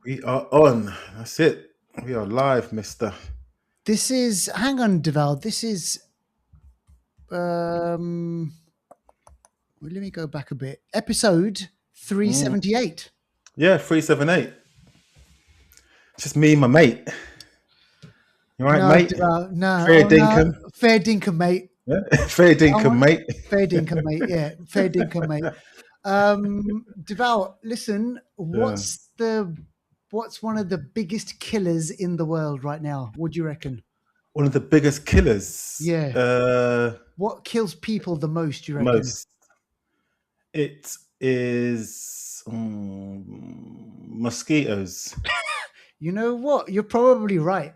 We are on. That's it. We are live, mister. This is, hang on, Deval. This is, well, let me go back a bit. Episode 378. Yeah, 378. It's just me and my mate. You all right, No, mate? Deval, no, Fair oh no, dinkum. fair dinkum, mate. Yeah? Fair I dinkum, want mate. fair dinkum, mate. Yeah, fair dinkum, mate. Deval, listen, Yeah. what's one of the biggest killers in the world right now? What do you reckon? One of the biggest killers. Yeah. What kills people the most, do you reckon? Most. It is mosquitoes. You know what? You're probably right.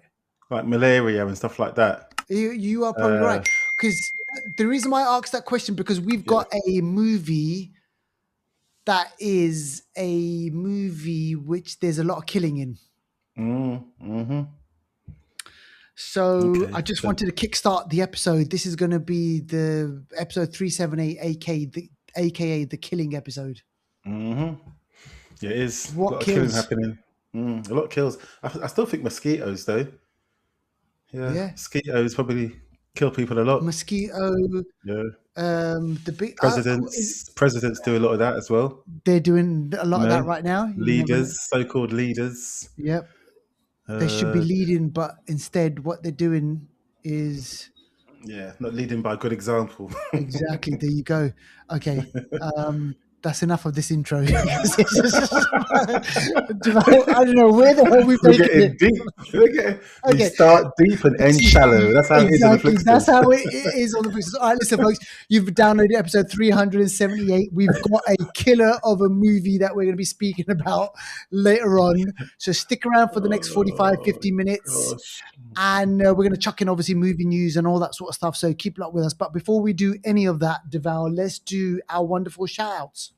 Like malaria and stuff like that. You are probably right. Because the reason why I asked that question, because we've got a movie that is a movie which there's a lot of killing in. Mm-hmm. So Okay, I just so- wanted to kickstart the episode. This is going to be the episode 378, aka the killing episode. Yeah, it is. What a lot of killing kills? happening. A lot of kills. I still think mosquitoes, though. Yeah, mosquitoes probably kill people a lot. Mosquito. Yeah, The big presidents do a lot of that as well. They're doing a lot of that right now. Leaders, so-called leaders. Yep. They should be leading, but instead what they're doing is... Yeah, not leading by good example. Exactly. There you go. Okay. That's enough of this intro. I don't know where the hell we're getting deep. We start deep and end shallow. That's how it is on the Flixters. That's how it is on the Flixters. All right, listen, folks. You've downloaded episode 378. We've got a killer of a movie that we're going to be speaking about later on. So stick around for the next 45, 50 minutes. Gosh. And we're going to chuck in, obviously, movie news and all that sort of stuff. So keep it up with us. But before we do any of that, Deval, let's do our wonderful shout-outs.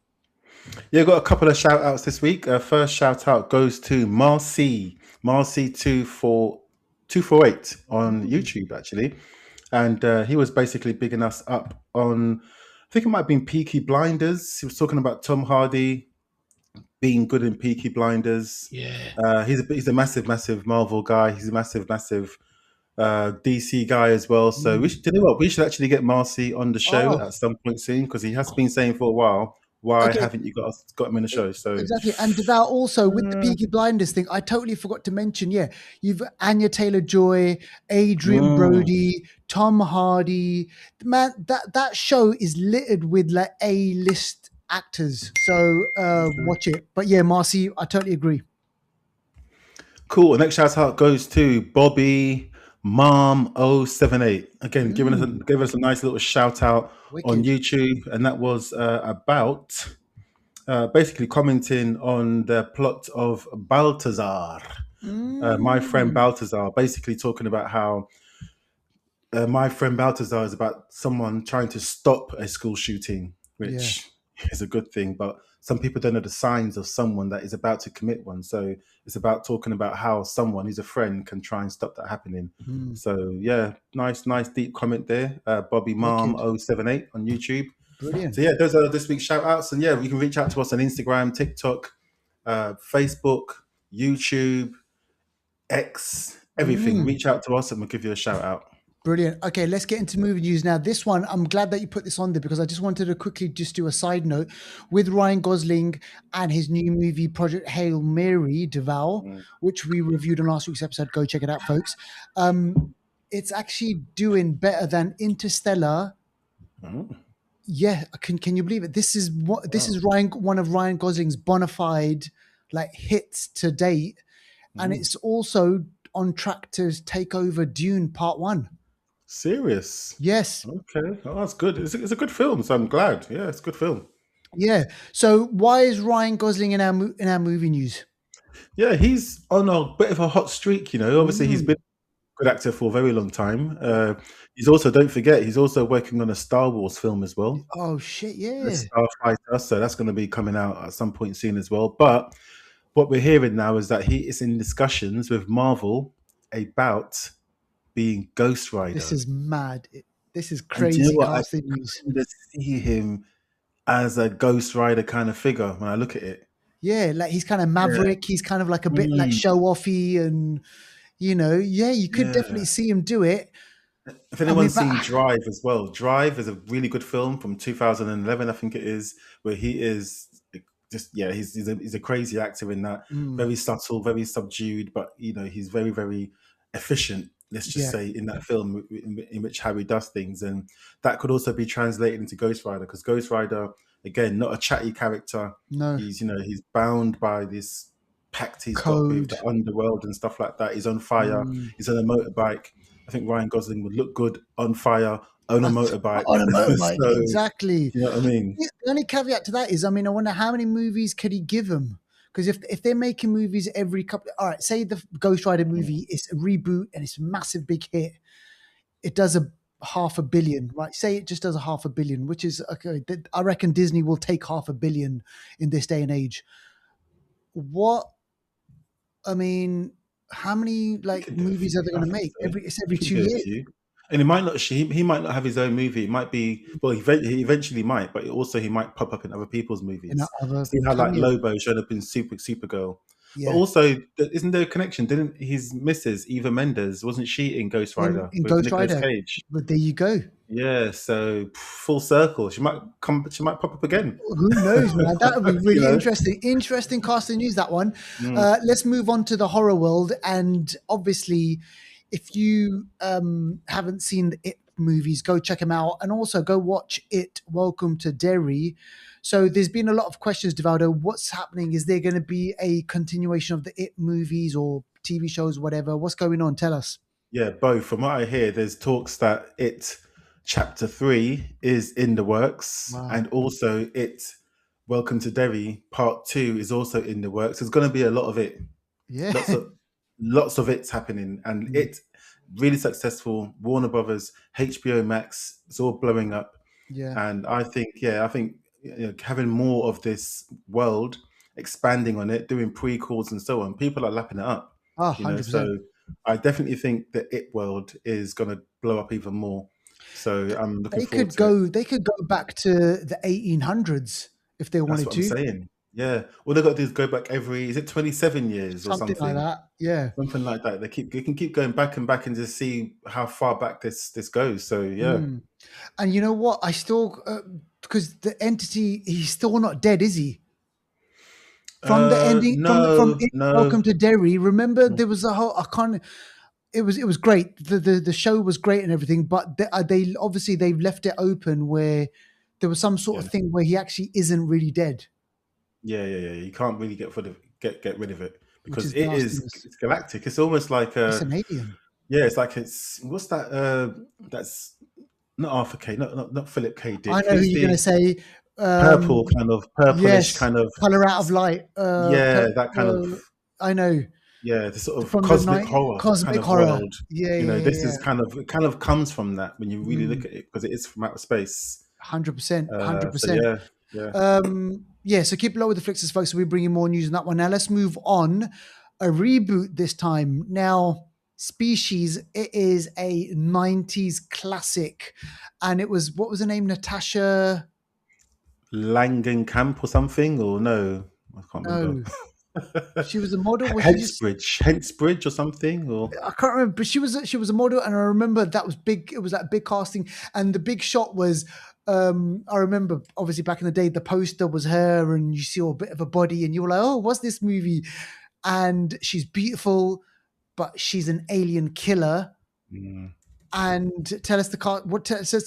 Yeah, got a couple of shout outs this week. First shout out goes to Marcy248 on YouTube, actually. And he was basically bigging us up on, I think it might have been Peaky Blinders. He was talking about Tom Hardy being good in Peaky Blinders. Yeah. He's a massive Marvel guy. He's a massive DC guy as well. So we should actually get Marcy on the show at some point soon, because he has been saying for a while, why haven't you got him in the show? So exactly. And Deval, also with the Peaky Blinders thing, I totally forgot to mention, you've Anya Taylor-Joy, Adrian Brody, Tom Hardy. Man, that show is littered with like A-list actors. So watch it. But yeah, Marcy, I totally agree. Cool. Next shout out goes to Bobby Mom078. Again, giving us a nice little shout out on YouTube, and that was about basically commenting on the plot of Balthazar. My friend Balthazar, basically talking about how my friend Balthazar is about someone trying to stop a school shooting, which is a good thing, but some people don't know the signs of someone that is about to commit one. So it's about talking about how someone who's a friend can try and stop that happening. So yeah, nice deep comment there. Bobby Mom078 on YouTube. Brilliant. So yeah, those are this week's shout outs. And yeah, you can reach out to us on Instagram, TikTok, Facebook, YouTube, X, everything. Reach out to us and we'll give you a shout out. Brilliant. Okay, let's get into movie news now. This one, I'm glad that you put this on there, because I just wanted to quickly just do a side note with Ryan Gosling and his new movie, Project Hail Mary, Deval, which we reviewed on last week's episode. Go check it out, folks. It's actually doing better than Interstellar. Yeah, can you believe it? This is one of Ryan Gosling's bona fide like hits to date, and it's also on track to take over Dune Part 1. Serious? Yes. Okay. Oh, that's good. It's a good film, so I'm glad. Yeah, it's a good film. Yeah. So why is Ryan Gosling in our movie news? Yeah, he's on a bit of a hot streak, you know. Obviously, he's been a good actor for a very long time. He's also, don't forget, he's also working on a Star Wars film as well. Oh, shit, yeah. The Starfighter, so that's going to be coming out at some point soon as well. But what we're hearing now is that he is in discussions with Marvel about being Ghost Rider. This is mad. This is crazy casting news. I see him as a Ghost Rider kind of figure when I look at it. Yeah, like he's kind of Yeah. maverick. He's kind of like a bit like Mm, show offy, and yeah, you could yeah. definitely see him do it. If I mean, anyone's but seen Drive as well, Drive is a really good film from 2011, I think it is, where he is just yeah, he's a crazy actor in that. mm, Very subtle, very subdued, but he's very very efficient. Let's just yeah, say in that film in which Harry does things, and that could also be translated into Ghost Rider because Ghost Rider, again, not a chatty character. no He's bound by this pact he's got with code. the underworld and stuff like that. He's on fire. Mm. He's on a motorbike. I think Ryan Gosling would look good on fire on a motorbike. On a motorbike, So, exactly. you know what I mean? The only caveat to that is, I mean, I wonder how many movies could he give him? Because if they're making movies every couple, all right, say the Ghost Rider Mm. movie is a reboot and it's a massive big hit, it does a half a billion, right? Say it just does a half a billion, which is okay. I reckon Disney will take half a billion in this day and age. What I mean, how many He like can do a movies few. are they I going to think make? so. It's He every can two do a years. few. And he might not. He might not have his own movie. It might be. Well, he eventually might, but also he might pop up in other people's In movies. other See how like cameo. Lobo showed up in Supergirl. But Yeah. also, isn't there a connection? Didn't his missus Eva Mendes wasn't she in Ghost Rider In with Ghost Nicolas Rider. Cage? But there you go. Yeah, so full circle. She might come. She might pop up again. Who knows, man? That would be you really know. interesting. Interesting casting news, that one. Mm. Let's move on to the horror world. And obviously, if you haven't seen the It movies, go check them out. And also go watch It, Welcome to Derry. So there's been a lot of questions, Devaldo. What's happening? Is there going to be a continuation of the It movies or TV shows, whatever? What's going on? Tell us. Yeah, both. From what I hear, there's talks that it chapter 3 is in the works, Wow. and also it Welcome to Derry part 2 is also in the works. There's going to be a lot of it, Yeah. lots of lots of it's happening, and Mm. it really successful. Warner Brothers, HBO Max, it's all blowing up, Yeah. and I think having more of this world, expanding on it, doing prequels and so on, people are lapping it up. Oh, So 100%. I definitely think the It world is going to blow up even more. So I'm looking forward to it. They could go back to the 1800s if they That's wanted what I'm to. saying. Yeah, all they got to do is go back is it 27 years or Something like something, that. Yeah. something like that. They can keep going back and back and just see how far back this goes. So yeah, Mm. And you know what? I still because the entity he's still not dead, is he? From the ending, from no, It, no, Welcome to Derry. Remember, no. there was a whole. I can't. It was great. The show was great and everything, but they obviously they've left it open where there was some sort Yeah, of thing where he actually isn't really dead, yeah. You can't really get rid of it which because is nastiness. it's galactic. It's almost like It's an alien. yeah, it's like it's what's that? That's not Arthur K, not Philip K. I Dick. know who Who's you're going the to say. purple kind of purplish Yes, kind of Color Out of Light. yeah, that kind of I know yeah, the sort of from the cosmic night horror kind cosmic of horror. world. Yeah, yeah, This yeah, is it kind of comes from that when you really look yeah. at it because it is from outer space. 100%, 100%. Yeah, yeah. Yeah, so keep it low with the Flixters, folks. We're bringing more news on that one. Now let's move on. A reboot this time. Now, Species, it is a 90s classic. And it was, what was her name? Natasha? Langen Camp or something, or no, I can't remember. No. She was a model. Was she just Hentsbridge or something, or I can't remember, but she was a model, and I remember that was big. It was that big casting, and the big shot was. I remember, obviously, back in the day, the poster was her, and you see a bit of a body, and you were like, "Oh, what's this movie?" And she's beautiful, but she's an alien killer. mm. And tell us says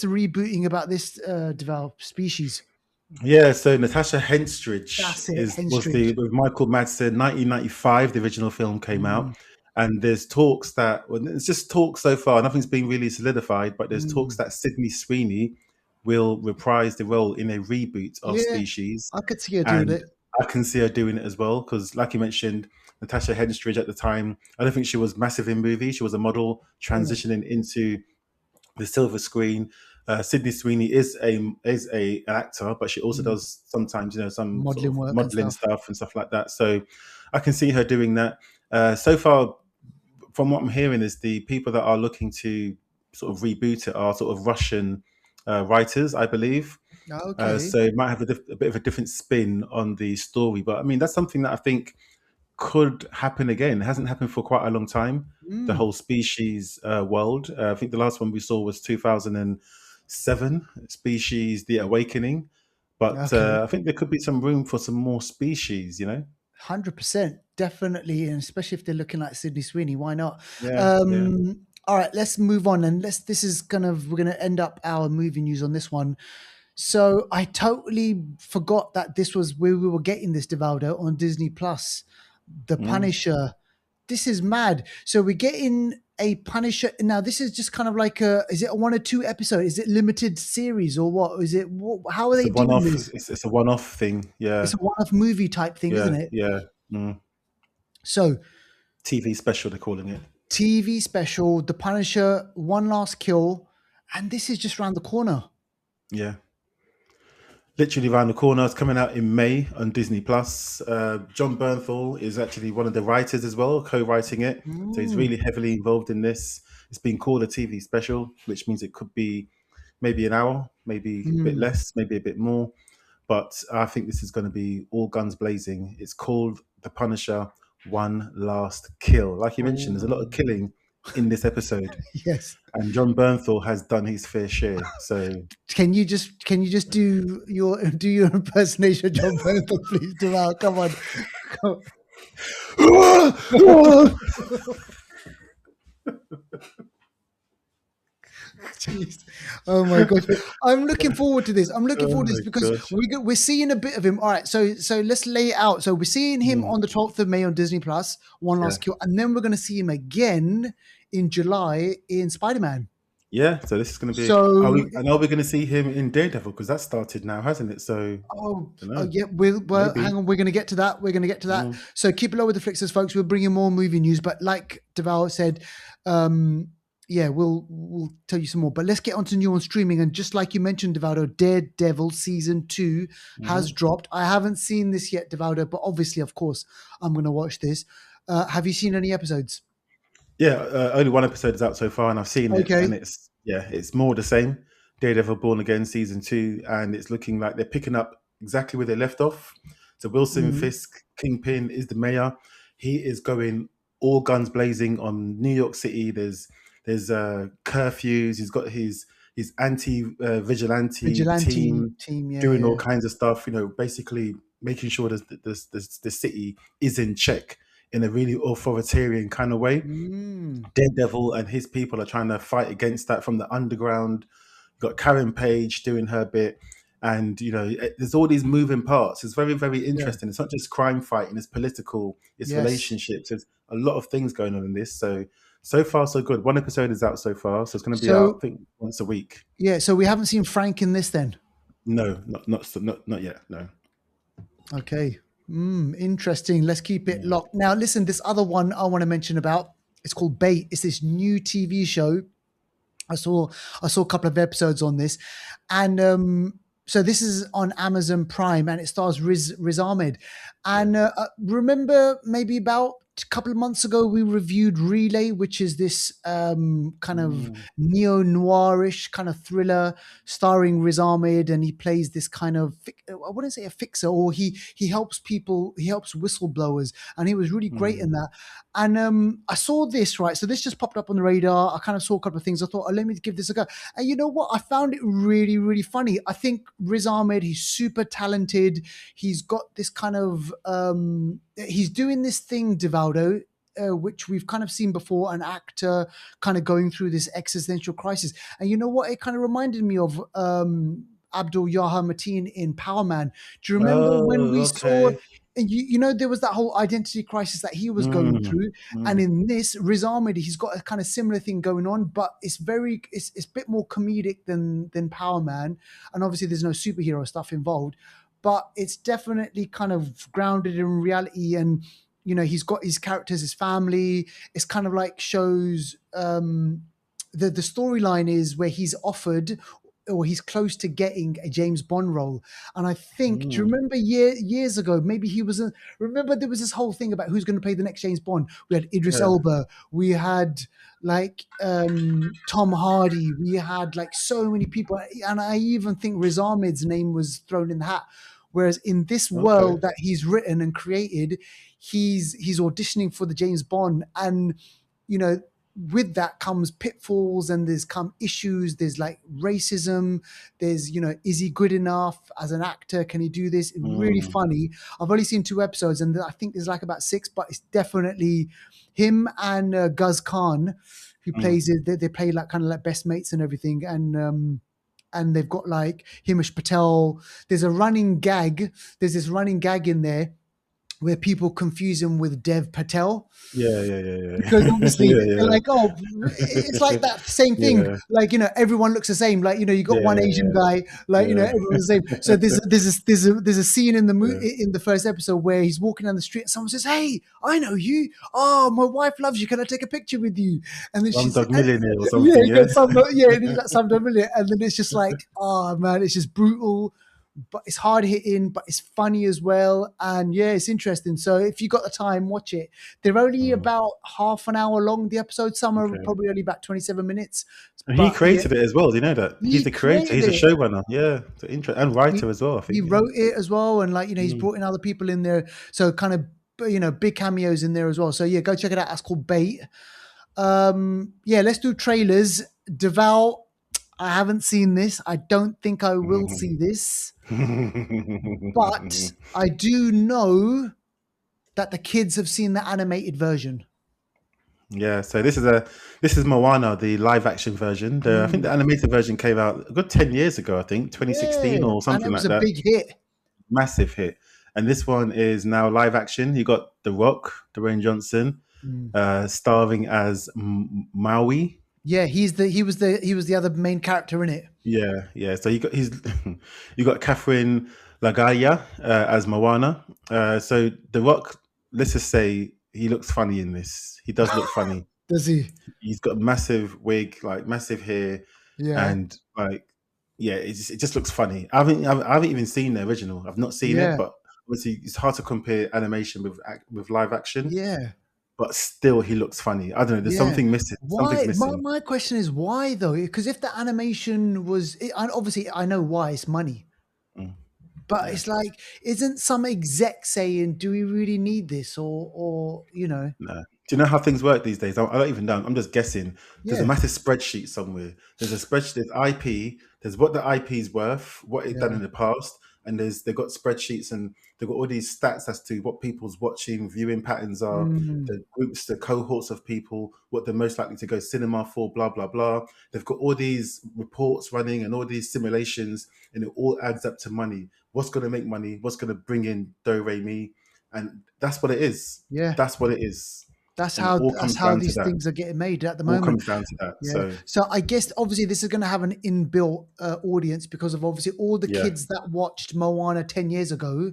the rebooting about this developed species. Yeah, so Natasha Henstridge That's it, was the Henstridge. with Michael Madsen, 1995. The original film came Mm, out, and there's talks that well, it's just talks so far. Nothing's been really solidified, but there's talks mm. that Sydney Sweeney will reprise the role in a reboot of Yeah, Species, I could see her doing and it. I can see her doing it as well because, like you mentioned, Natasha Henstridge at the time, I don't think she was massive in movies. She was a model Mm, transitioning into the silver screen. Sydney Sweeney is a an actor, but she also mm. does sometimes some sort Modeling of work and modeling stuff. stuff and stuff like that. So I can see her doing that. So far, from what I'm hearing, is the people that are looking to sort of reboot it are sort of Russian writers, I believe. Okay. So it might have a bit of a different spin on the story. But I mean, that's something that I think could happen again. It hasn't happened for quite a long time. The Mm, whole species world. I think the last one we saw was 2007, Species: The Awakening. But okay. I think there could be some room for some more species. 100%, definitely, and especially if they're looking like Sydney Sweeney, why not? Yeah, yeah. All right, let's move on, and this is kind of, we're going to end up our movie news on this one. So I totally forgot that this was where we were getting this, Devaldo, on Disney Plus, The Mm. Punisher. This is mad. So we're getting a Punisher now. This is just kind of like is it a 1 or 2 episode? Is it limited series or what? Is it? How are It's they a doing one-off. this? It's a one-off thing. It's Yeah, a one-off movie type thing, isn't yeah, it? yeah. Mm. So TV special, they're calling it. TV special, The Punisher, One Last Kill, and this is just around the corner. Yeah. Literally around the corner. It's coming out in May on Disney Plus. John Bernthal is actually one of the writers as well, co-writing it. So he's Mm, really heavily involved in this. It's been called a TV special, which means it could be maybe an hour, maybe a bit mm. less, maybe a bit more. But I think this is going to be all guns blazing. It's called The Punisher: One Last Kill. Like you mentioned, there's a lot Oh, of killing in this episode, yes. and John Bernthal has done his fair share. So Can you just do your impersonation of John Bernthal, please, Deval? Come on. Come on. Jeez. Oh my gosh. I'm looking forward to this. I'm looking oh forward to my this because gosh. we're seeing a bit of him. All right. So let's lay it out. So we're seeing him Mm, on the 12th of May on Disney Plus, One yeah. Last Kill. And then we're going to see him again in July in Spider-Man. Yeah, so this is going to be. So, Are we going to see him in Daredevil? Because that started now, hasn't it? So I don't know. yeah, well, hang Maybe. on. We're going to get to that. We're going to get to that. Mm, So keep it low with the Flixters, folks. We'll bring you more movie news. But like Deval said, yeah, we'll tell you some more. But let's get on to new on streaming. And just like you mentioned, Devaldo, Daredevil season 2 has mhm. dropped. I haven't seen this yet, Devaldo, but obviously, of course, I'm going to watch this. Have you seen any episodes? Yeah, only one episode is out so far, and I've seen it, and Okay. it's more the same. Daredevil Born Again season 2, and it's looking like they're picking up exactly where they left off. So Wilson Mhm. Fisk, Kingpin, is the mayor. He is going all guns blazing on New York City. There's curfews. He's got his anti vigilante Vigilante team team. Yeah, doing all yeah. kinds of stuff. Basically making sure the city is in check in a really authoritarian kind of way. Mm, Daredevil and his people are trying to fight against that from the underground. You've got Karen Page doing her bit. And there's all these moving parts. It's very, very yeah. interesting. It's not just crime fighting; it's political, it's Yes. relationships. There's a lot of things going on in this. So far, so good. One episode is out so far, so it's going to be out, I So think, once a week. yeah, so we haven't seen Frank in this then. No, not yet. No. Okay. Interesting. Let's keep it Mm. locked. Now, listen, this other one I want to mention about, it's called Bait. It's this new TV show. I saw a couple of episodes on this, and so this is on Amazon Prime, and it stars Riz Ahmed. Yeah. And remember, maybe about a couple of months ago, we reviewed Relay, which is this kind of Mm. neo noirish kind of thriller starring Riz Ahmed, and he plays this kind of, I wouldn't say a fixer, or he helps people, he helps whistleblowers, and he was really great in Mm. that. And I saw this, right? So this just popped up on the radar. I kind of saw a couple of things. I thought, oh, let me give this a go. And you know what? I found it really, really funny. I think Riz Ahmed, he's super talented. He's got this kind of, he's doing this thing, Divaldo, which we've kind of seen before, an actor kind of going through this existential crisis. And you know what? It kind of reminded me of Abdul Yahya Mateen in Power Man. Do you remember when Oh, we saw, okay. and there was that whole identity crisis that he was going Mm. through, and Mm. in this Riz Ahmed, he's got a kind of similar thing going on, but it's a bit more comedic than Power Man, and obviously there's no superhero stuff involved, but it's definitely kind of grounded in reality. And he's got his characters, his family. It's kind of like shows the storyline is where he's offered. or he's close to getting a James Bond role. And I think, do you remember years ago, maybe he was remember there was this whole thing about who's going to play the next James Bond. We had Idris Yeah. Elba, we had like Tom Hardy, we had like so many people, and I even think Riz Ahmed's name was thrown in the hat. Whereas in this Okay. world that he's written and created, he's auditioning for the James Bond, and you know, with that comes pitfalls, and there's come issues. There's like racism. There's, you know, is he good enough as an actor? Can he do this? Really funny. I've only seen 2 episodes, and I think there's like about 6, but it's definitely him and Guz Khan, who plays it. They play like kind of like best mates and everything, and they've got like Himesh Patel. There's a running gag. There's this running gag in there where people confuse him with Dev Patel. Yeah. Because obviously they're Yeah. like, oh, it's like that same thing. Yeah. Like, you know, everyone looks the same. Like, you know, you got one Asian guy, like, you know, Yeah. everyone's the same. So there's a scene in the first episode where he's walking down the street and someone says, "Hey, I know you. Oh, my wife loves you. Can I take a picture with you?" And then she's Slumdog Millionaire or yeah, something. Yeah. it is like some million. And then it's just like, oh man, it's just brutal, but it's hard hitting, but it's funny as well. And yeah, it's interesting. So if you got the time, watch it. They're only about half an hour long, the episodes. Some are Okay. probably only about 27 minutes. And he But yeah, created it as well. Do you know that? He's he the creator. created He's a it. showrunner. Yeah. So and He, writer as well, I he think. Yeah. wrote it as well. And like, you know, he's brought in other people in there. So kind of, you know, big cameos in there as well. So yeah, go check it out. That's called Bait. Yeah, let's do trailers. Deval, I haven't seen this. I don't think I will see this. But I do know that the kids have seen the animated version. Yeah, so this is Moana, the live action version. I think the animated version came out a good 10 years ago, I think, 2016 Yeah, or and it something was like a that. big hit. Massive hit. And this one is now live action. You got The Rock, Dwayne Johnson, starring as Maui. Yeah, he was the other main character in it. Yeah. So you got Catherine Lagaya as Moana. So The Rock, let's just say he looks funny in this. He does look funny. Does he? He's got a massive wig, like massive hair, Yeah. and like yeah, it just looks funny. I haven't even seen the original. I've not seen Yeah. it, but obviously it's hard to compare animation with live action. Yeah. But still, he looks funny. I don't know. There's Yeah. something missing. Something's Why? missing. My question is why though? Because if the animation was, obviously I know why, it's money. But it's like, isn't some exec saying, "Do we really need this?" Or you know? No. Do you know how things work these days? I don't even know. I'm just guessing. There's a Yeah. massive spreadsheet somewhere. There's a spreadsheet. There's IP. There's what the IP is worth, what it's done in the past, and they've got spreadsheets and they've got all these stats as to what people's watching, viewing patterns are, the groups, the cohorts of people, what they're most likely to go cinema for, blah blah blah. They've got all these reports running and all these simulations, and it all adds up to money. What's going to make money? What's going to bring in do re mi? And that's what it is. Yeah. That's what it is. That's And it all comes how down to these that. things are getting made at the All moment. comes down to that. Yeah. So I guess obviously this is going to have an inbuilt audience because of obviously all the kids that watched Moana 10 years ago.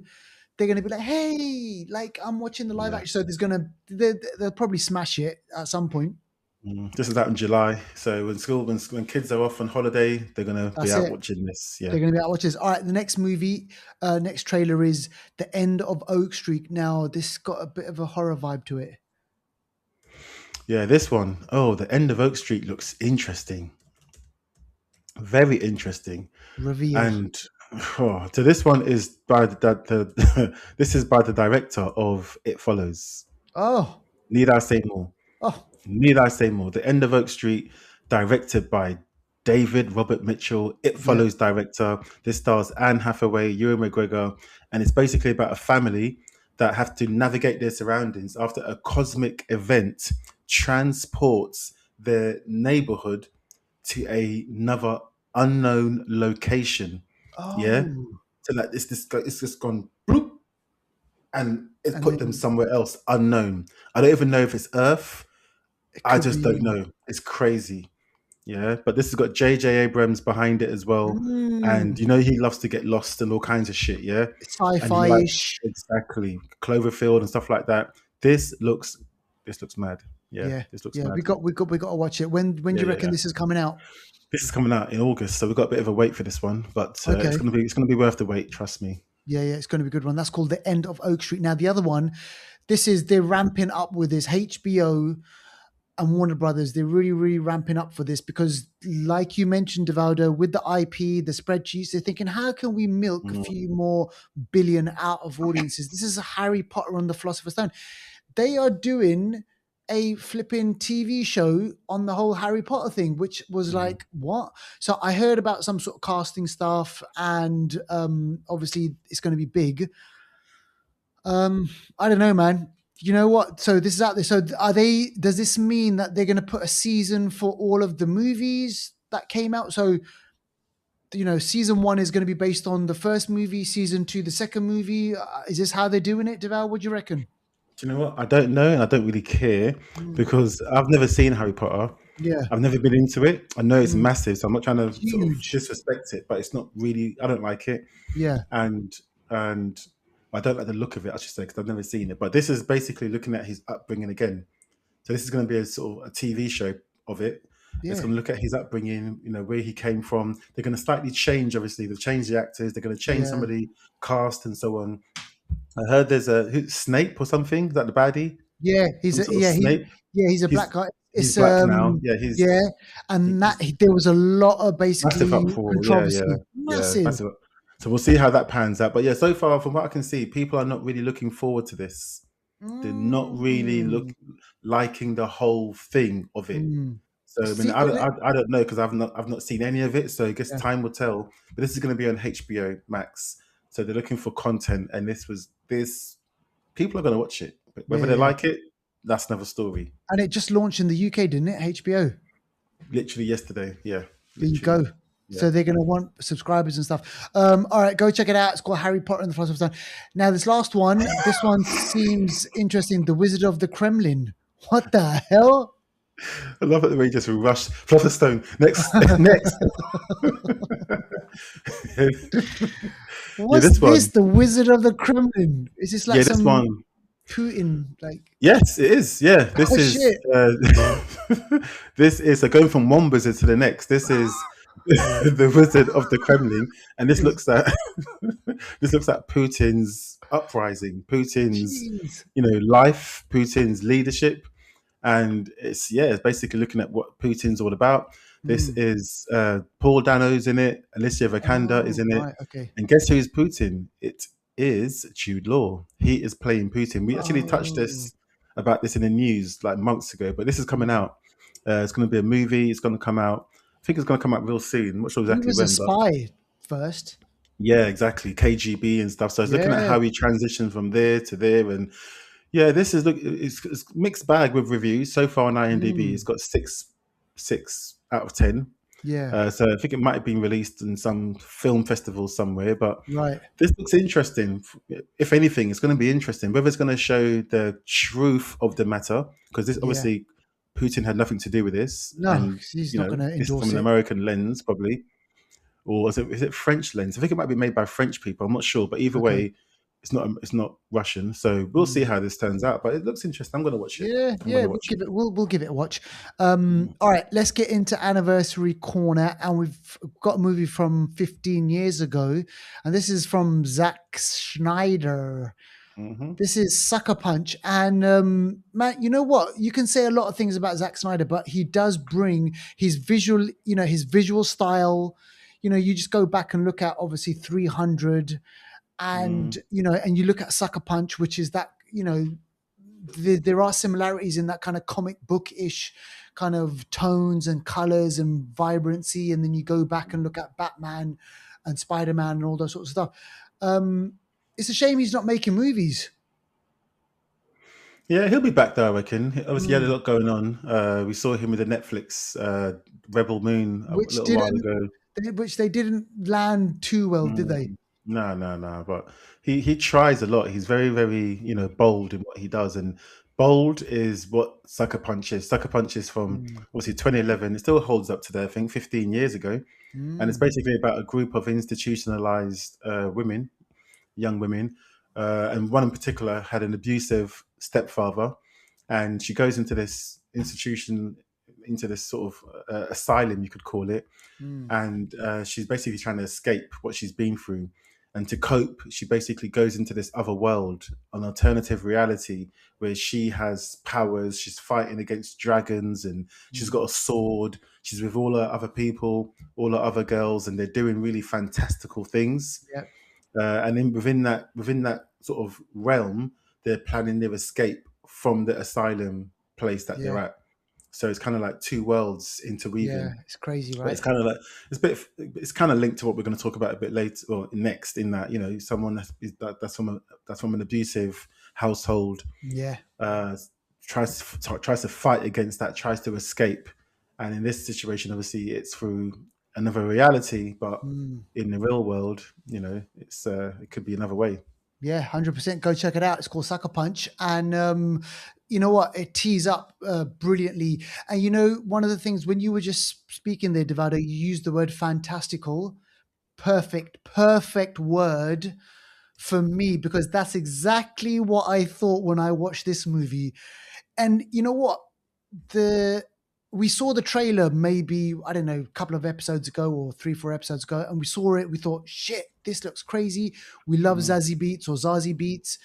They're going to be like, "Hey, like I'm watching the live action." So they'll probably smash it at some point. This is out in July. So when kids are off on holiday, they're going to be That's out it. watching this. Yeah. They're going to be out watching this. All right, the next movie, next trailer is The End of Oak Street. Now, this got a bit of a horror vibe to it. Yeah, this one. Oh, The End of Oak Street looks interesting. Very interesting. Reveal. And so this one is by this is by the director of It Follows. Oh. Need I say more? Oh. Need I say more? The End of Oak Street, directed by David Robert Mitchell. It Follows director. This stars Anne Hathaway, Ewan McGregor, and it's basically about a family that have to navigate their surroundings after a cosmic event transports their neighborhood to another unknown location. Oh. Yeah. So like it's just gone bloop, and it's put them somewhere else unknown. I don't even know if it's Earth. I just don't know. It's crazy. Yeah. But this has got J.J. Abrams behind it as well. And you know he loves to get lost and all kinds of shit, yeah? Sci-fi-ish. Exactly. Cloverfield and stuff like that. This looks mad. Yeah, Yeah, this looks yeah. mad. We got to watch it. When do Yeah, you yeah, reckon yeah. this is coming out? This is coming out in August, so we've got a bit of a wait for this one, but Okay. it's gonna be worth the wait. Trust me. Yeah, yeah. It's going to be a good one. That's called The End of Oak Street. Now the other one, they're ramping up with this HBO and Warner Brothers. They're really, really ramping up for this because, like you mentioned, Devaldo, with the IP, the spreadsheets, they're thinking, how can we milk a Mm, few more billion out of audiences? This is a Harry Potter and the Philosopher's Stone. They are doing a flipping TV show on the whole Harry Potter thing, which was mm. like, what? So I heard about some sort of casting stuff, and obviously it's going to be big. I don't know, man. You know what? So this is out there. So are they? Does this mean that they're going to put a season for all of the movies that came out? So season one is going to be based on the first movie, season two, the second movie. Is this how they're doing it, Deval? What do you reckon? Do you know what? I don't know, and I don't really care Mm, because I've never seen Harry Potter. yeah, I've never been into it. I know it's mm, massive, so I'm not trying to sort of huge. disrespect it, but it's not really. I don't like it, Yeah, and and I don't like the look of it. I should say because I've never seen it. But this is basically looking at his upbringing again. So this is going to be a sort of a TV show of it. It's yeah, going to look at his upbringing, where he came from. They're going to slightly change, obviously. They've changed the actors. They're going to change some yeah, of the cast and so on. I heard there's Snape or something. Is that the baddie? yeah. Some sort of Snape. He's a black He's guy. he's It's black now. Yeah, yeah, and that he's there was a lot of massive basically uproar. Yeah, yeah, controversy. yeah, Massive. massive. So we'll see how that pans out. But yeah, so far from what I can see, people are not really looking forward to this. They're not really Mm, liking the whole thing of it. mm. So I mean, See, I don't know because I've not seen any of it. So I guess yeah, time will tell. But this is going to be on HBO Max. So they're looking for content, and this people are going to watch it. But yeah, whether they yeah. like it, that's another story. And it just launched in the UK, didn't it? HBO. Literally yesterday. Yeah, There you go. literally. Yeah. So they're going to want subscribers and stuff. All right, go check it out. It's called Harry Potter and the Philosopher's Stone. Now, this one seems interesting. The Wizard of the Kremlin. What the hell? I love it the way you just rushed. Flutterstone. Next, next. Yeah, What's this this? one. The Wizard of the Kremlin. Is this like Yeah, this some one. Putin? Like, Yes, it is. Yeah, oh shit. this is so going from one wizard to the next. This is the Wizard of the Kremlin, and this looks at this looks at Putin's uprising, Putin's Jeez. life, Putin's leadership, and it's basically looking at what Putin's all about. This Mm. is Paul Dano's in it, Alicia Vikander is Oh, in it, right. Okay. and guess who's Putin? It is Jude Law. He is playing Putin. We actually touched Oh, this about this in the news like months ago, but this is coming out. It's going to be a movie. It's going to come out. I think it's going to come out real soon. I'm not sure he exactly was a when, but spy first. yeah, exactly. KGB and stuff. So it's looking at Yeah. how he transitioned from there to there, and yeah, this is it's mixed bag with reviews so far on IMDb. It's Mm. got six out of 10. Yeah. So I think it might have been released in some film festival somewhere, but Right. this looks interesting. If anything, it's going to be interesting. Whether it's going to show the truth of the matter, because this Yeah. obviously Putin had nothing to do with this, No, and he's not going to this is from endorse an it. American lens, probably, or is it French lens? I think it might be made by French people. I'm not sure, but either Okay. way, it's not Russian. So we'll see Mm. how this turns out. But it looks interesting. I'm going to watch it. Yeah, I'm going yeah, to watch it. we'll give it a watch. Mm. All right, let's get into anniversary corner, and we've got a movie from 15 years ago, and this is from Zack Schneider. Hmm. This is Sucker Punch, and man, you know what? You can say a lot of things about Zack Snyder, but he does bring his visual style. You just go back and look at obviously 300, and Mm. and you look at Sucker Punch, which is that there are similarities in that kind of comic book-ish kind of tones and colors and vibrancy, and then you go back and look at Batman and Spider-Man and all that sort of stuff. It's a shame he's not making movies. Yeah, he'll be back though, I reckon. Obviously, he had a Mm. lot going on. We saw him with the Netflix Rebel Moon a which little while didn't ago. which they didn't land too well, did they? No, no, no. But he tries a lot. He's very, very, bold in what he does, and bold is what Sucker Punch is. Sucker Punch is from Mm. obviously 2011. It still holds up today. I think 15 years ago, and it's Mm. basically about a group of institutionalized women, young women, and one in particular had an abusive stepfather, and she goes into this institution, into this sort of asylum, you could call it, and she's basically trying to escape what she's been through. And to cope, she basically goes into this other world, an alternative reality where she has powers. She's fighting against dragons, and she's got a sword. She's with all her other people, all her other girls, and they're doing really fantastical things. Yeah. And then within that sort of realm, they're planning their escape from the asylum place that they're Yeah. at. So it's kind of like two worlds Yeah. interweaving. It's crazy, But right? it's kind of like it's kind of linked to what we're going to talk about a bit later or next. In that, someone that's from an abusive household Yeah. uh, tries to fight against that, tries to escape, and in this situation, obviously, it's through another reality. But in the real world, it could be another way. Yeah, 100%. Go check it out. It's called Sucker Punch. And you know what? It tees up brilliantly. And one of the things when you were just speaking there, Devado, you used the word fantastical. Perfect word for me, because that's exactly what I thought when I watched this movie. And you know what? We saw the trailer maybe, I don't know, a couple of episodes ago or 3-4 episodes ago, and we saw it. We thought, shit, this looks crazy. We love Zazie Beetz or Zazie Beetz.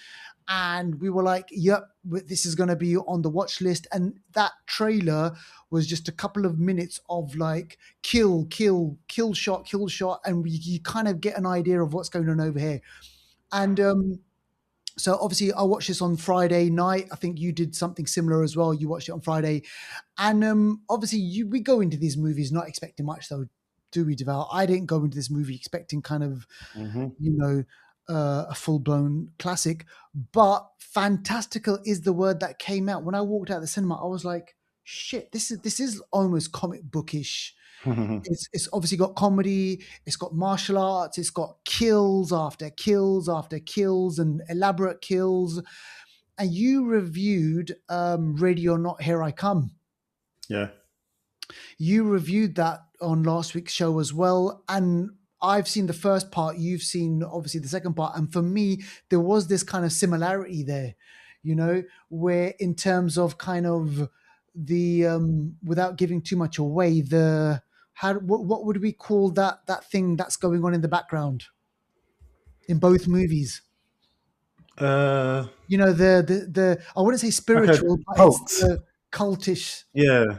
And we were like, yep, this is going to be on the watch list. And that trailer was just a couple of minutes of like kill shot. And you kind of get an idea of what's going on over here. And so obviously I watched this on Friday night. I think you did something similar as well. You watched it on Friday. And obviously we go into these movies not expecting much, though, do we, Deval? I didn't go into this movie expecting kind of, a full-blown classic. But fantastical is the word that came out. When I walked out of the cinema, I was like, shit, this is almost comic bookish. It's obviously got comedy, it's got martial arts, it's got kills after kills after kills and elaborate kills. And you reviewed Ready or Not, Here I Come. Yeah. You reviewed that on last week's show as well. And I've seen the first part, you've seen obviously the second part. And for me, there was this kind of similarity there, where in terms of kind of the, without giving too much away, what would we call that thing that's going on in the background in both movies? The I wouldn't say spiritual, but cult. it's the cultish. Yeah.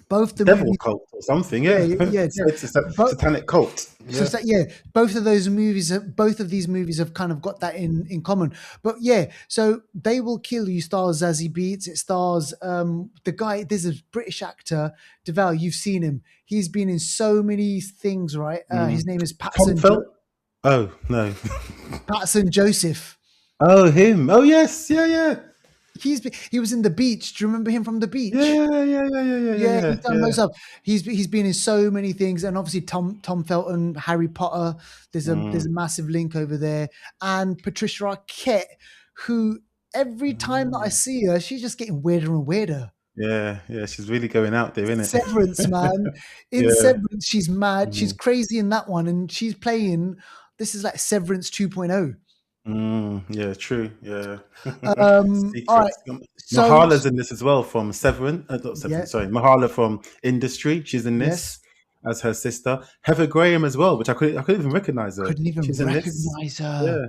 Both the devil movies, cult or something. Yeah. It's a satanic cult. Yeah. So both of these movies have kind of got that in common. But yeah, so They Will Kill You stars Zazie Beetz. It stars the guy. There's a British actor, Deval. You've seen him. He's been in so many things, right? His name is Patterson. Oh no, Patterson Joseph. Oh, him. Oh yes, yeah. He was in The Beach. Do you remember him from The Beach? Yeah. He's done most of. He's been in so many things, and obviously Tom Felton, Harry Potter. There's a massive link over there, and Patricia Arquette, who every time that I see her, she's just getting weirder and weirder. Yeah, she's really going out there, isn't it? Severance, man. Severance, she's mad. She's crazy in that one, and she's playing. This is like Severance 2.0. Yeah, true. Yeah. All right. Mahala's in this as well from Severance. Sorry, Mahala from Industry. She's in this as her sister. Heather Graham as well, which I couldn't even recognize her. Couldn't even recognize her. Yeah.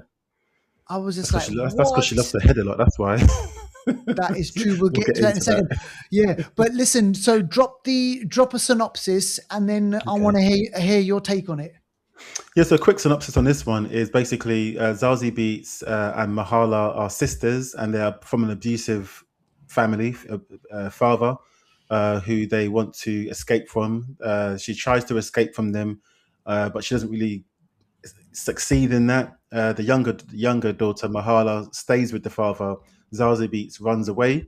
I was just that's because she lost her head a lot. That's why. That is true. We'll get to that in a second. Yeah, but listen. So drop a synopsis, and then I want to hear your take on it. Yeah, so a quick synopsis on this one is basically Zazie Beetz and Mahala are sisters, and they are from an abusive family, father, who they want to escape from. She tries to escape from them, but she doesn't really succeed in that. The younger daughter, Mahala, stays with the father. Zazie Beetz runs away,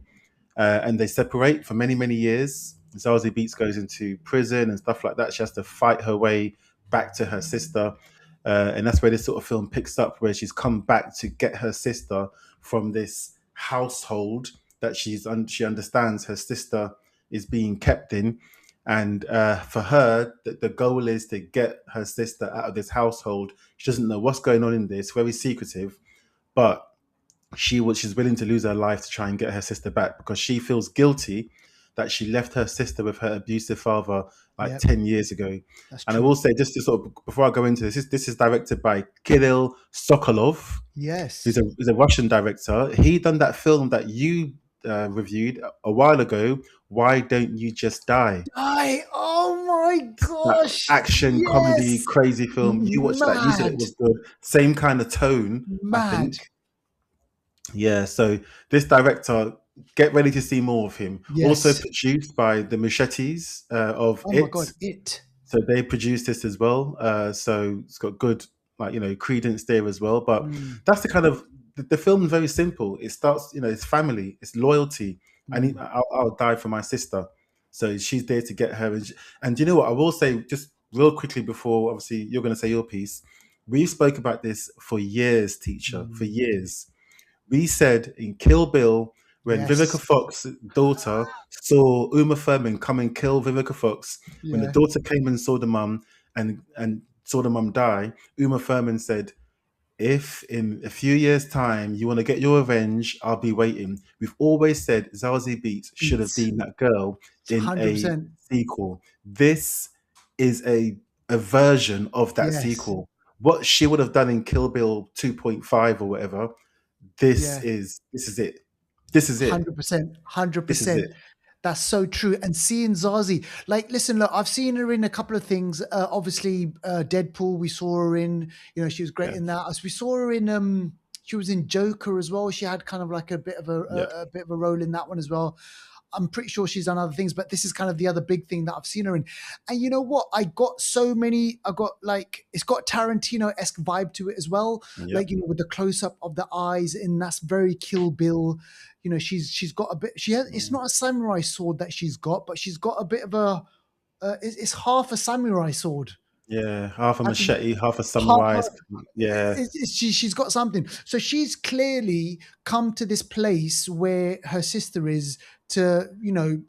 and they separate for many, many years. Zazie Beetz goes into prison and stuff like that. She has to fight her way back to her sister, and that's where this sort of film picks up, where she's come back to get her sister from this household that she understands her sister is being kept in, and for her the goal is to get her sister out of this household. She doesn't know what's going on in this, very secretive, but she's willing to lose her life to try and get her sister back because she feels guilty that she left her sister with her abusive father like Yep, 10 years ago. that's And I true. will say, just to sort of, before I go into this is directed by Kirill Sokolov, Yes. who's a Russian director. He done that film that you reviewed a while ago, Why Don't You Just Die? Oh my That gosh. action comedy Yes. crazy film. You watched that, you said it Mad. was good. Same kind of tone, I Mad. think. Yeah, so this director, get ready to see more of him. Also Yes. produced by the Machetes of Oh my It. God. It. So they produced this as well. So it's got good, like, credence there as well. But Mm, that's the kind of the film is very simple. It starts, it's family, it's loyalty. mm, I'll die for my sister. So she's there to get her. And you know what? I will say just real quickly before, obviously, you're going to say your piece. We spoke about this for years, teacher, for mm. years. We said in Kill Bill, when Vivica Yes. Fox's daughter saw Uma Thurman come and kill Vivica Fox, when the Yeah. daughter came and saw the mum and saw the mum die, Uma Thurman said, if in a few years' time you want to get your revenge, I'll be waiting. We've always said Zazie Beetz should have Beats. been that girl in a 100%. sequel. This is a version of that Yes. sequel. What she would have done in Kill Bill 2.5 or whatever, this Yeah. is it. This is it. 100%. This is 100%. it. That's so true. And seeing Zazie, like, listen, look, I've seen her in a couple of things. Obviously, Deadpool, we saw her in. She was great Yeah. in that. As we saw her in, she was in Joker as well. She had kind of like a bit of Yeah. a bit of a role in that one as well. I'm pretty sure she's done other things, but this is kind of the other big thing that I've seen her in. And you know what? I got like, it's got Tarantino-esque vibe to it as well. Yeah. Like, with the close-up of the eyes, and that's very Kill Bill. She's got a bit, it's not a samurai sword that she's got, but she's got a bit of a, it's half a samurai sword. Yeah. Half a I think machete, half a half, samurai. Yeah. she's got something. So she's clearly come to this place where her sister is to,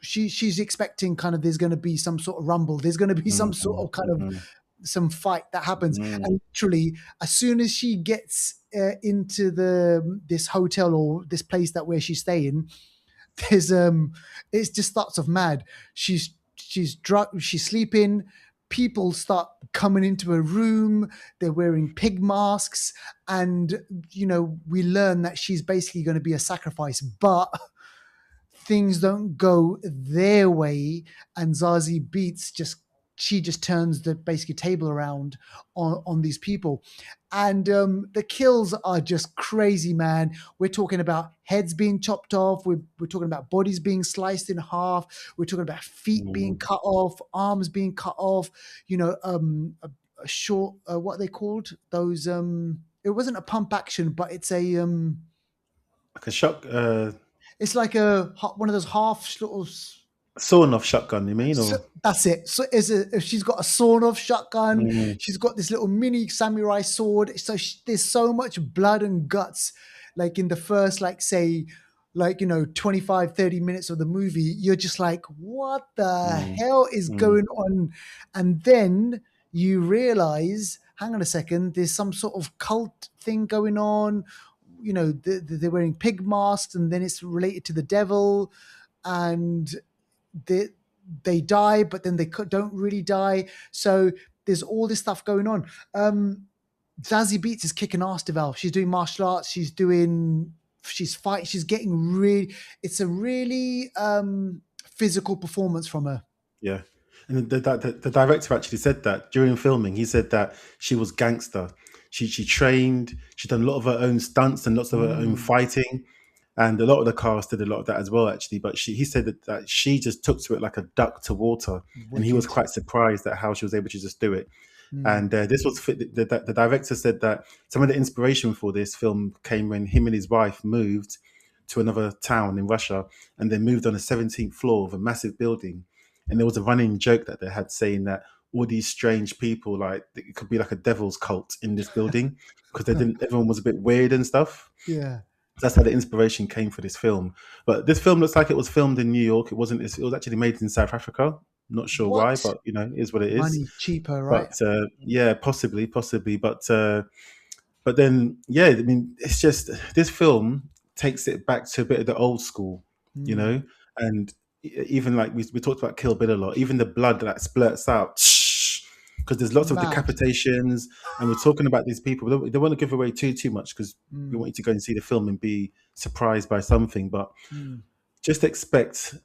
she's expecting kind of there's going to be some sort of rumble. There's going to be some sort Mhm, of kind of mhm, some fight that happens. mhm. And literally, as soon as she gets into this hotel or this place that where she's staying, there's it just starts off mad. She's drunk, she's sleeping. People start coming into her room. They're wearing pig masks, and we learn that she's basically going to be a sacrifice. But things don't go their way, and Zazie Beetz just turns the basically table around on these people. And the kills are just crazy, man. We're talking about heads being chopped off. We're talking about bodies being sliced in half. We're talking about feet being cut off, arms being cut off. A short, what are they called? Those it wasn't a pump action, but it's a Like a shock, it's like one of those half sort of. sawn off shotgun, you mean? So Or that's it. So if she's got a sawn-off shotgun, mm, she's got this little mini samurai sword. So there's so much blood and guts, like in the first, like say, 25, 30 minutes of the movie. You're just like, what the mm, hell is mm. going on? And then you realize, hang on a second, there's some sort of cult thing going on. They're wearing pig masks, and then it's related to the devil, and they die, but then they don't really die. So there's all this stuff going on. Zazie Beetz is kicking ass, Deval. She's doing martial arts. She's fighting. She's getting really. It's a really physical performance from her. Yeah. And the director actually said that during filming. He said that she was gangster. She trained. She done a lot of her own stunts and lots of her own Mm, fighting. And a lot of the cast did a lot of that as well, actually. But he said that she just took to it like a duck to water, and he was wicked. quite surprised at how she was able to just do it. Mm, And this was the director said that some of the inspiration for this film came when him and his wife moved to another town in Russia, and they moved on the 17th floor of a massive building. And there was a running joke that they had saying that all these strange people, like it could be like a devil's cult in this building because everyone was a bit weird and stuff. yeah. That's how the inspiration came for this film. But this film looks like it was filmed in New York. It wasn't. It was actually made in South Africa. Not sure why, What? but it is what it is. Money cheaper, right? But yeah, possibly. But then yeah, I mean, it's just this film. takes it back to a bit of the old school, you Mm. know, and even like we talked about Kill Bill a lot, even the blood that splurts out, because there's lots of Mad. decapitations, and we're talking about these people. We don't want to give away too much because we Mm. want you to go and see the film and be surprised by something, but Mm. just expect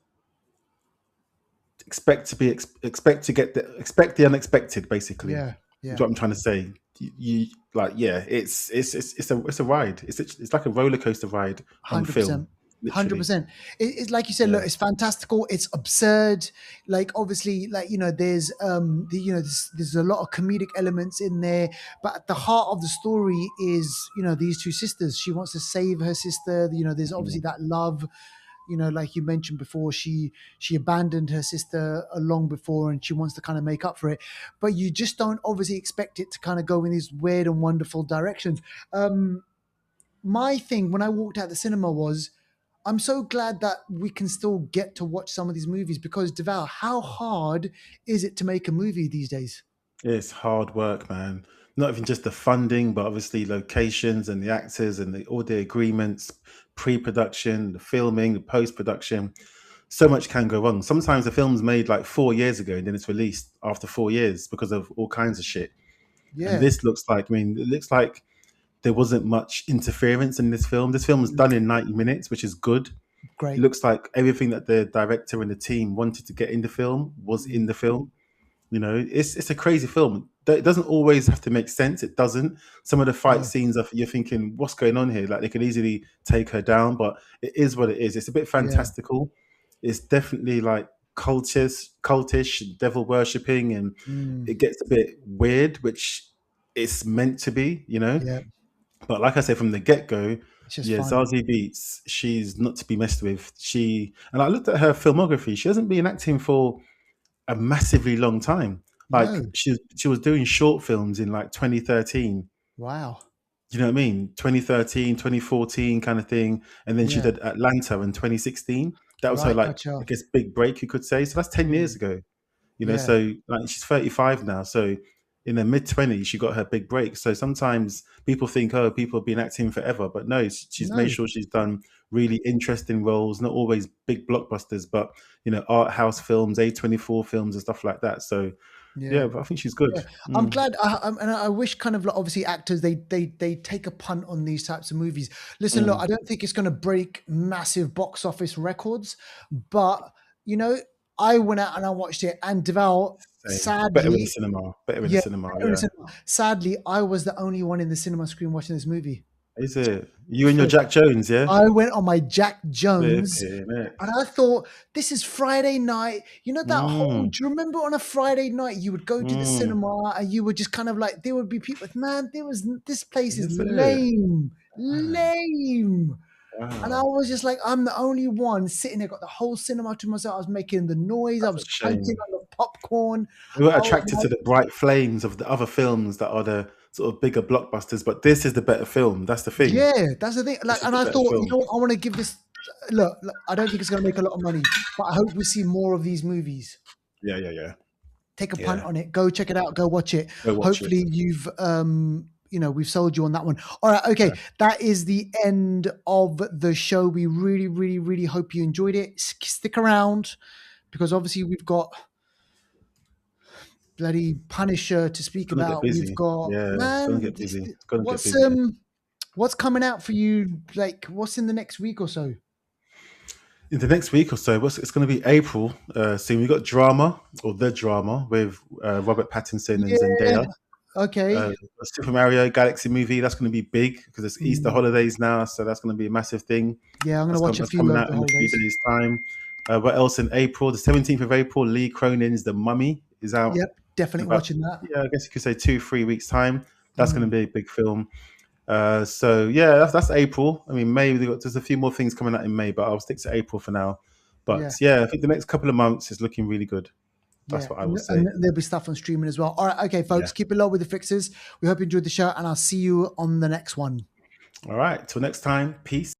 the unexpected, basically. Yeah. Is Yeah. what I'm trying to say. You like, yeah, it's a ride. It's like a roller coaster ride on film, 100%. literally. 100%. It's like you said, Yeah, look, it's fantastical. It's absurd. Like, obviously, like, there's, there's a lot of comedic elements in there, but at the heart of the story is, these two sisters. She wants to save her sister. There's obviously mm, that love, like you mentioned before, she abandoned her sister long before, and she wants to kind of make up for it. But you just don't obviously expect it to kind of go in these weird and wonderful directions. My thing when I walked out the cinema was, I'm so glad that we can still get to watch some of these movies, because Deval, how hard is it to make a movie these days? it's hard work, man. Not even just the funding, but obviously locations and the actors and all the agreements, pre-production, the filming, the post-production. So much can go wrong. Sometimes the film's made like 4 years ago and then it's released after 4 years because of all kinds of shit. And Yeah, this looks like, I mean, it looks like there wasn't much interference in this film. This film was done in 90 minutes, which is good. It great. looks like everything that the director and the team wanted to get in the film was in the film. It's a crazy film. It doesn't always have to make sense. It doesn't. Some of the fight No, scenes you're thinking, what's going on here? Like they could easily take her down, but it is what it is. It's a bit yeah, fantastical. It's definitely like cultish, devil worshipping, and mm, it gets a bit weird, which it's meant to be, yeah, But like I said from the get go, it's just yeah, fun. Zazie Beetz, she's not to be messed with. And I looked at her filmography. She hasn't been acting for a massively long time. Like No, she was doing short films in like 2013. wow, You know what I mean? 2013, 2014 kind of thing. And then she yeah, did Atlanta in 2016. That was her, right, like, I gotcha. guess, big break, you could say. So that's 10 years Mm, ago. yeah, So like she's 35 now. So in her mid 20s, she got her big break. So sometimes people think, oh, people have been acting forever. But no, she's made no, sure she's done really interesting roles, not always big blockbusters, but, art house films, A24 films and stuff like that. So yeah. yeah, but I think she's good. Yeah, I'm Mm, glad, and I wish kind of like obviously actors they take a punt on these types of movies. Listen, look, mm. I don't think it's going to break massive box office records, but you know, I went out and I watched it, and Deval, Same. Better in the sadly, cinema. Better in the yeah, cinema, better in the yeah. cinema. Sadly, I was the only one in the cinema screen watching this movie. Is it? You and your Jack Jones, yeah? I went on my Jack Jones, Flipping it. and I thought, this is Friday night. You know that whole, Mm, do you remember on a Friday night you would go to the mm. cinema and you would just kind of like, there would be people, man, this place is Is it? lame, Man, lame. And I wow. was just like, I'm the only one sitting there, got the whole cinema to myself. I was making the noise, I That's a was biting shame. on the popcorn. We were I was attracted to like, the bright flames of the other films that are the sort of bigger blockbusters, but this is the better film. That's the thing. yeah, that's the thing. Like, This is and the I better thought, film. I want to give this, look, I don't think it's going to make a lot of money, but I hope we see more of these movies. Yeah, yeah, yeah. Take a punt Yeah. on it. Go check it out. Go watch it. Go watch it. Hopefully you've we've sold you on that one. All right, okay. Yeah. That is the end of the show. We really, really, really hope you enjoyed it. Stick around, because obviously we've got bloody Punisher to It's speak gonna get about. We've busy. got, Yeah, it's gonna man, get busy. It's gonna get what's busy. what's coming out for you? Like, what's in the next week or so? In the next week or so, it's going to be April. Soon we got drama or the drama with Robert Pattinson and Yeah. Zendaya. Okay. A Super Mario Galaxy movie that's going to be big because it's Easter Mm, holidays now, so that's going to be a massive thing. yeah, I'm gonna watch a That's few coming over out the in a few holidays. days' time. What else in April? The 17th of April, Lee Cronin's The Mummy is out. Yep, definitely About, watching that. yeah, I guess you could say 2-3 weeks time. That's going to Mm, be a big film. So yeah, that's April. I mean, May there's a few more things coming out in May, but I'll stick to April for now. yeah. But yeah, I think the next couple of months is looking really good. That's Yeah, what I and, will say. and there'll be stuff on streaming as well. All right, okay, Yeah. folks, keep it low with the fixes. We hope you enjoyed the show, and I'll see you on the next one. All right. Till next time. Peace.